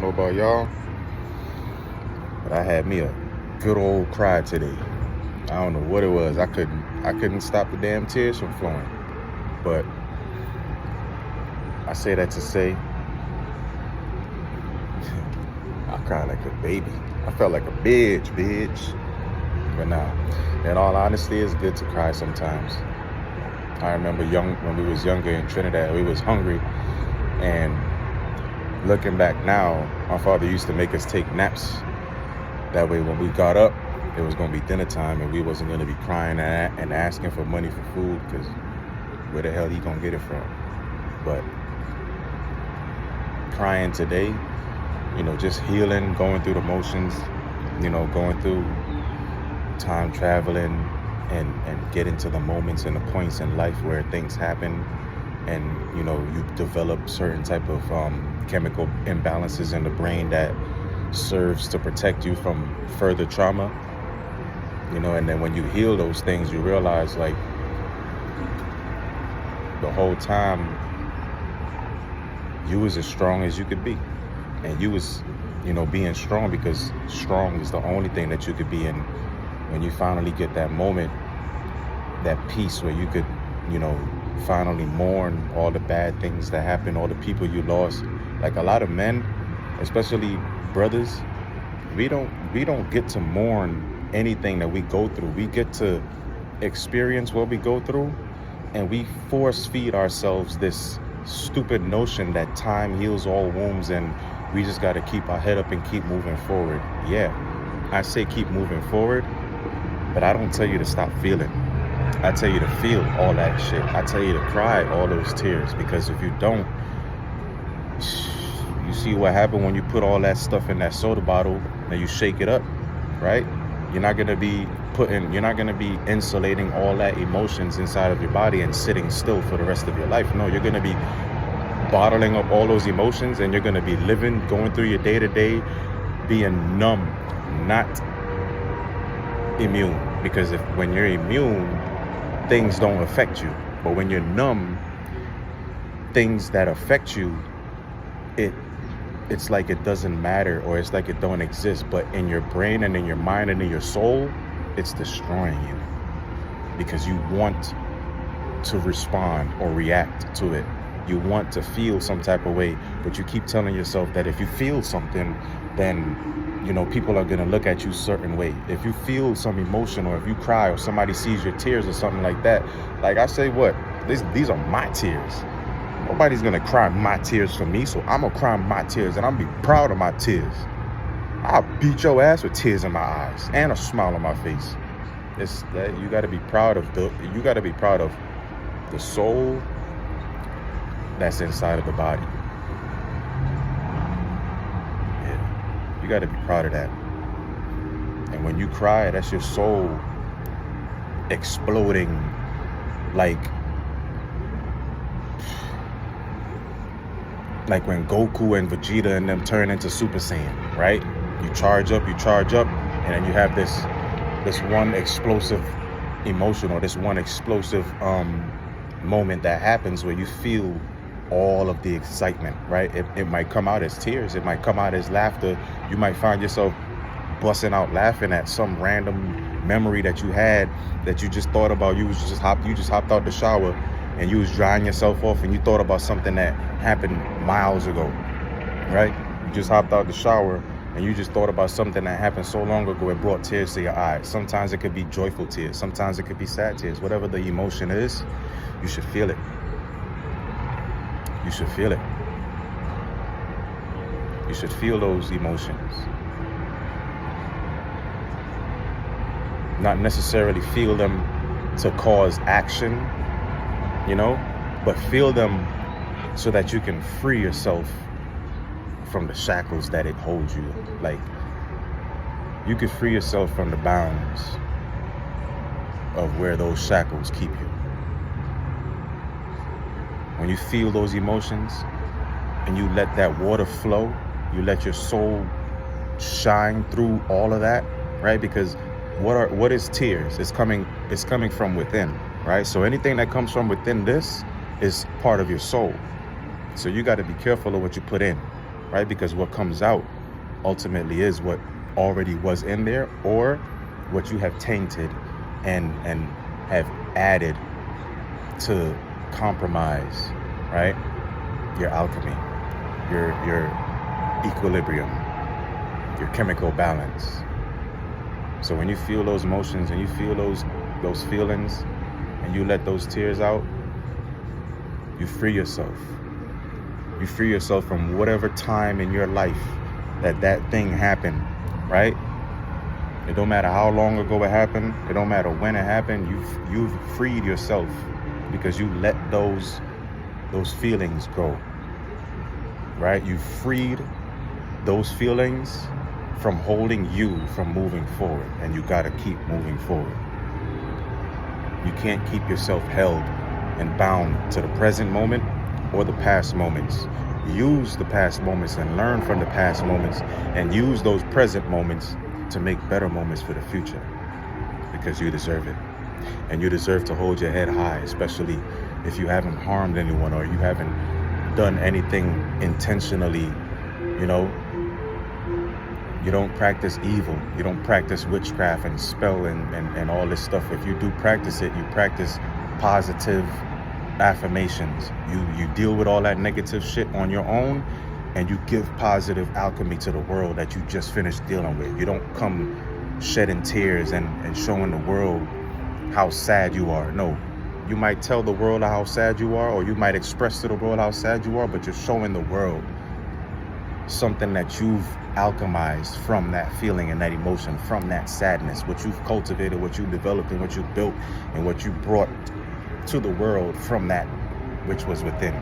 know about y'all, but I had me a good old cry today. I don't know what it was. I couldn't stop the damn tears from flowing. But I say that to say I cried like a baby. I felt like a bitch. But nah, in all honesty, it's good to cry sometimes. I remember when we was younger in Trinidad, we was hungry, and looking back now, my father used to make us take naps. That way when we got up, it was going to be dinner time, and we wasn't going to be crying and asking for money for food, because where the hell he going to get it from? But crying today, just healing, going through the motions, going through time traveling and get into the moments and the points in life where things happen, and you develop certain type of chemical imbalances in the brain that serves to protect you from further trauma, and then when you heal those things, you realize, like, the whole time you was as strong as you could be, and you was being strong because strong is the only thing that you could be in. When you finally get that moment, that peace where you could finally mourn all the bad things that happened, all the people you lost. Like, a lot of men, especially brothers, we don't get to mourn anything that we go through. We get to experience what we go through, and we force feed ourselves this stupid notion that time heals all wounds, and we just got to keep our head up and keep moving forward. Yeah, I say keep moving forward, but I don't tell you to stop feeling. I tell you to feel all that shit. I tell you to cry all those tears, because if you don't, you see what happened when you put all that stuff in that soda bottle and you shake it up, right? You're not gonna be insulating all that emotions inside of your body and sitting still for the rest of your life. No, you're gonna be bottling up all those emotions, and you're gonna be going through your day-to-day being numb, not immune. Because when you're immune, things don't affect you. But when you're numb, things that affect you, it's like it doesn't matter, or it's like it don't exist. But in your brain and in your mind and in your soul, it's destroying you, because you want to respond or react to it. You want to feel some type of way, but you keep telling yourself that if you feel something, then people are going to look at you a certain way. If you feel some emotion, or if you cry, or somebody sees your tears or something like that, like I say, these are my tears. Nobody's going to cry my tears for me, so I'm going to cry my tears, and I'm going to be proud of my tears. I'll beat your ass with tears in my eyes and a smile on my face. It's that you got to be proud of the soul that's inside of the body. Yeah, you got to be proud of that. And when you cry, that's your soul exploding, like when Goku and Vegeta and them turn into Super Saiyan, right? You charge up, and then you have this one explosive emotion, or this one explosive moment that happens where you feel all of the excitement, right? It might come out as tears, it might come out as laughter. You might find yourself busting out laughing at some random memory that you had, that you just thought about. You just hopped out the shower and you was drying yourself off, and you thought about something that happened miles ago, right? You just hopped out the shower and you just thought about something that happened so long ago, it brought tears to your eyes. Sometimes it could be joyful tears, sometimes it could be sad tears. Whatever the emotion is, you should feel it. You should feel it. You should feel those emotions. Not necessarily feel them to cause action, but feel them so that you can free yourself from the shackles that it holds you. Like, you could free yourself from the bounds of where those shackles keep you. When you feel those emotions and you let that water flow, you let your soul shine through all of that, right? Because what is tears? It's coming from within, right? So anything that comes from within this is part of your soul. So you got to be careful of what you put in. right? Because what comes out ultimately is what already was in there, or what you have tainted and have added to compromise, right? Your alchemy, your equilibrium, your chemical balance. So when you feel those emotions and you feel those feelings and you let those tears out, you free yourself. You free yourself from whatever time in your life that thing happened, right? It don't matter how long ago it happened. It don't matter when it happened. You've freed yourself because you let those feelings go, right? You freed those feelings from holding you from moving forward, and you got to keep moving forward. You can't keep yourself held and bound to the present moment or the past moments. Use the past moments and learn from the past moments, and use those present moments to make better moments for the future, because you deserve it. And you deserve to hold your head high, especially if you haven't harmed anyone or you haven't done anything intentionally. You don't practice evil. You don't practice witchcraft and spell and all this stuff. If you do practice it, you practice positive affirmations. You deal with all that negative shit on your own, and you give positive alchemy to the world that you just finished dealing with. You don't come shedding tears and showing the world how sad you are. No, you might tell the world how sad you are, or you might express to the world how sad you are, but you're showing the world something that you've alchemized from that feeling and that emotion, from that sadness, what you've cultivated, what you developed, and what you built, and what you brought to the world from that which was within.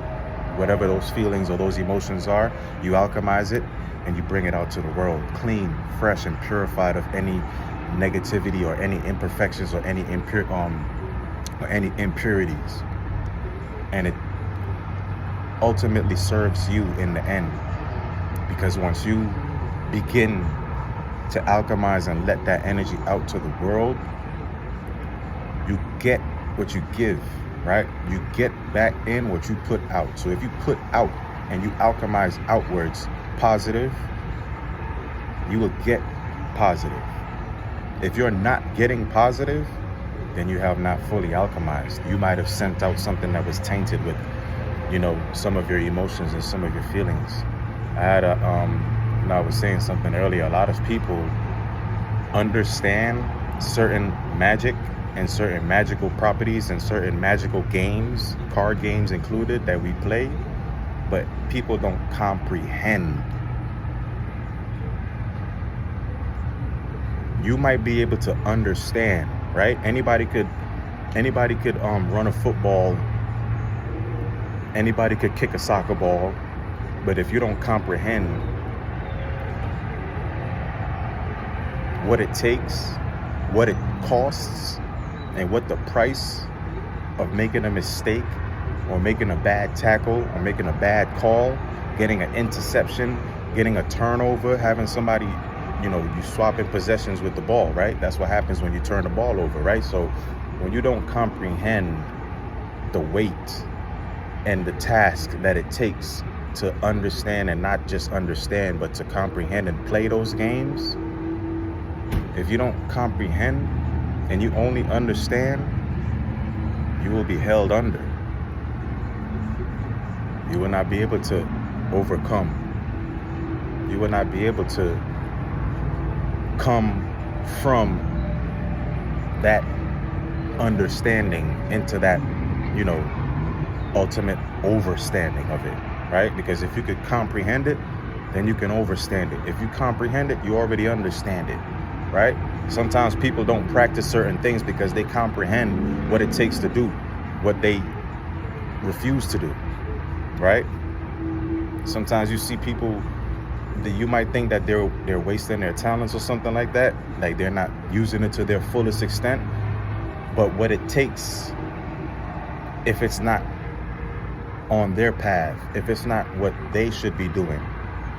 Whatever those feelings or those emotions are, you alchemize it and you bring it out to the world, clean, fresh, and purified of any negativity or any imperfections or any impurities. And it ultimately serves you in the end, because once you begin to alchemize and let that energy out to the world, you get what you give, right? You get back in what you put out. So if you put out and you alchemize outwards positive, you will get positive. If you're not getting positive, then you have not fully alchemized. You might have sent out something that was tainted with, some of your emotions and some of your feelings. I had I was saying something earlier. A lot of people understand certain magic and certain magical properties and certain magical games, card games included, that we play, but people don't comprehend. You might be able to understand, right? Anybody could run a football. Anybody could kick a soccer ball, but if you don't comprehend what it takes, what it costs, and what the price of making a mistake or making a bad tackle or making a bad call, getting an interception, getting a turnover, having somebody, you swapping possessions with the ball, right? That's what happens when you turn the ball over, right? So when you don't comprehend the weight and the task that it takes to understand, and not just understand, but to comprehend and play those games, if you don't comprehend and you only understand, you will be held under. You will not be able to overcome. You will not be able to come from that understanding into that, ultimate overstanding of it, right? Because if you could comprehend it, then you can overstand it. If you comprehend it, you already understand it, right? Sometimes people don't practice certain things because they comprehend what it takes to do what they refuse to do, right? Sometimes you see people that you might think that they're wasting their talents or something like that, like they're not using it to their fullest extent. But what it takes, if it's not on their path, if it's not what they should be doing,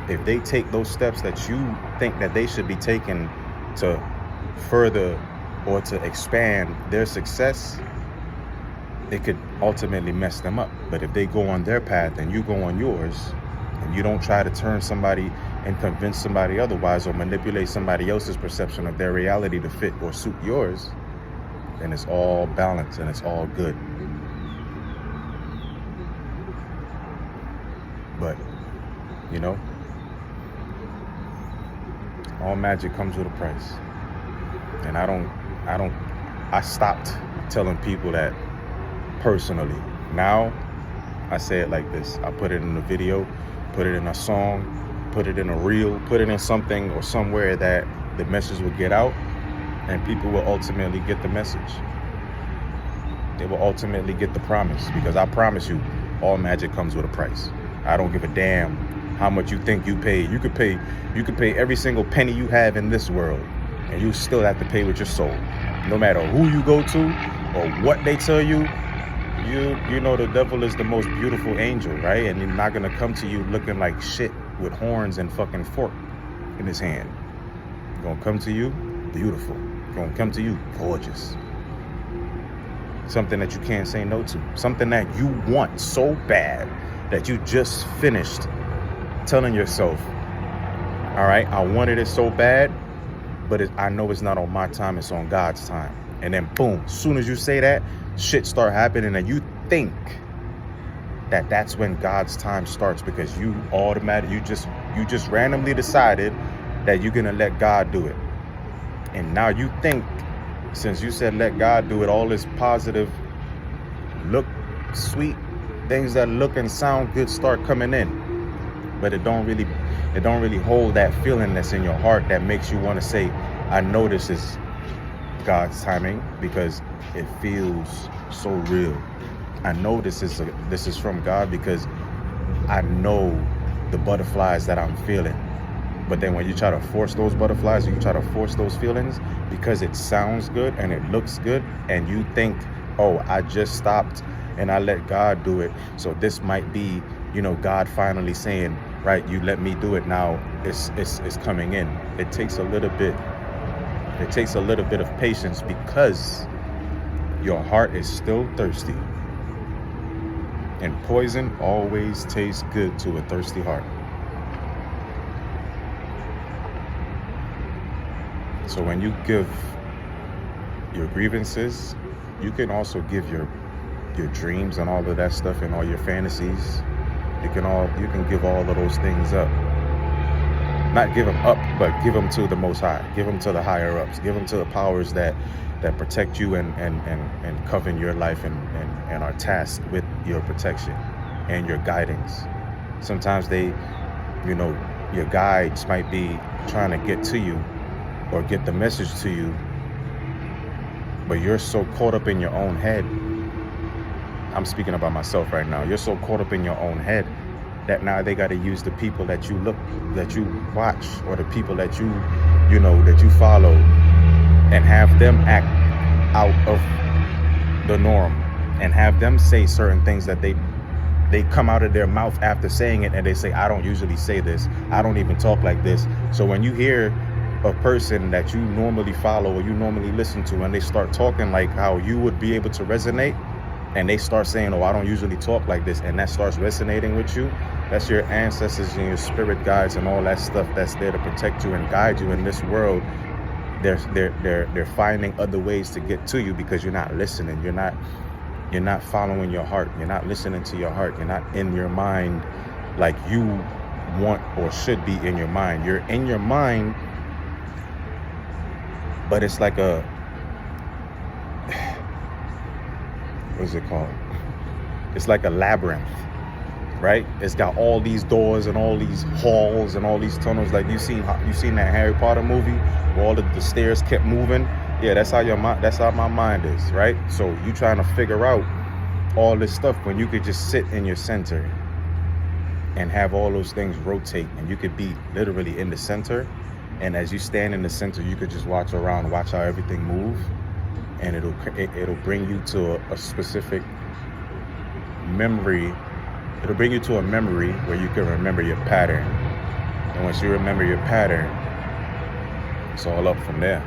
if they take those steps that you think that they should be taking to further or to expand their success, it could ultimately mess them up. But if they go on their path and you go on yours, and you don't try to turn somebody and convince somebody otherwise, or manipulate somebody else's perception of their reality to fit or suit yours, then it's all balanced and it's all good. But, you know, all magic comes with a price. And I stopped telling people that personally. Now I say it like this. I put it in a video, put it in a song, put it in a reel, put it in something or somewhere that the message will get out and people will ultimately get the message. They will ultimately get the promise, because I promise you, all magic comes with a price. I don't give a damn how much you think you pay. You could pay every single penny you have in this world, and you still have to pay with your soul. No matter who you go to or what they tell you, you know the devil is the most beautiful angel, right? And he's not gonna come to you looking like shit with horns and fucking fork in his hand. He's gonna come to you beautiful. He's gonna come to you gorgeous. Something that you can't say no to. Something that you want so bad that you just finished telling yourself, all right, I wanted it so bad, but I know it's not on my time, it's on God's time. And then boom, as soon as you say that, shit start happening, and you think that that's when God's time starts, because you just randomly decided that you're gonna let God do it. And now you think, since you said let God do it, all this positive, look sweet things that look and sound good start coming in. But it don't really hold that feeling that's in your heart that makes you want to say, I know this is God's timing, because it feels so real. I know this is from God, because I know the butterflies that I'm feeling. But then when you try to force those butterflies, or you try to force those feelings because it sounds good and it looks good, and you think, oh, I just stopped and I let God do it, so this might be, God finally saying, right, you let me do it now, it's coming in. It takes a little bit of patience, because your heart is still thirsty, and poison always tastes good to a thirsty heart. So when you give your grievances, you can also give your dreams and all of that stuff, and all your fantasies. You can give all of those things up. Not give them up, but give them to the Most High. Give them to the higher ups. Give them to the powers that protect you and govern your life and are tasked with your protection and your guidance. Sometimes your guides might be trying to get to you or get the message to you, but you're so caught up in your own head. I'm speaking about myself right now. You're so caught up in your own head that now they got to use the people that you watch, or the people that you follow, and have them act out of the norm, and have them say certain things that they come out of their mouth after saying it, and they say, I don't usually say this, I don't even talk like this. So when you hear a person that you normally follow or you normally listen to, and they start talking like how you would be able to resonate, and they start saying, oh, I don't usually talk like this, and that starts resonating with you, that's your ancestors and your spirit guides and all that stuff that's there to protect you and guide you in this world. They're finding other ways to get to you, because you're not listening. You're not following your heart. You're not listening to your heart. You're not in your mind like you want or should be in your mind. You're in your mind, but it's like what is it called? It's like a labyrinth, right? It's got all these doors and all these halls and all these tunnels. Like you seen that Harry Potter movie where all the stairs kept moving? Yeah, that's how my mind is, right? So you trying to figure out all this stuff when you could just sit in your center and have all those things rotate, and you could be literally in the center. And as you stand in the center, you could just watch around, watch how everything move, and it'll bring you to a specific memory. It'll bring you to a memory where you can remember your pattern. And once you remember your pattern, it's all up from there.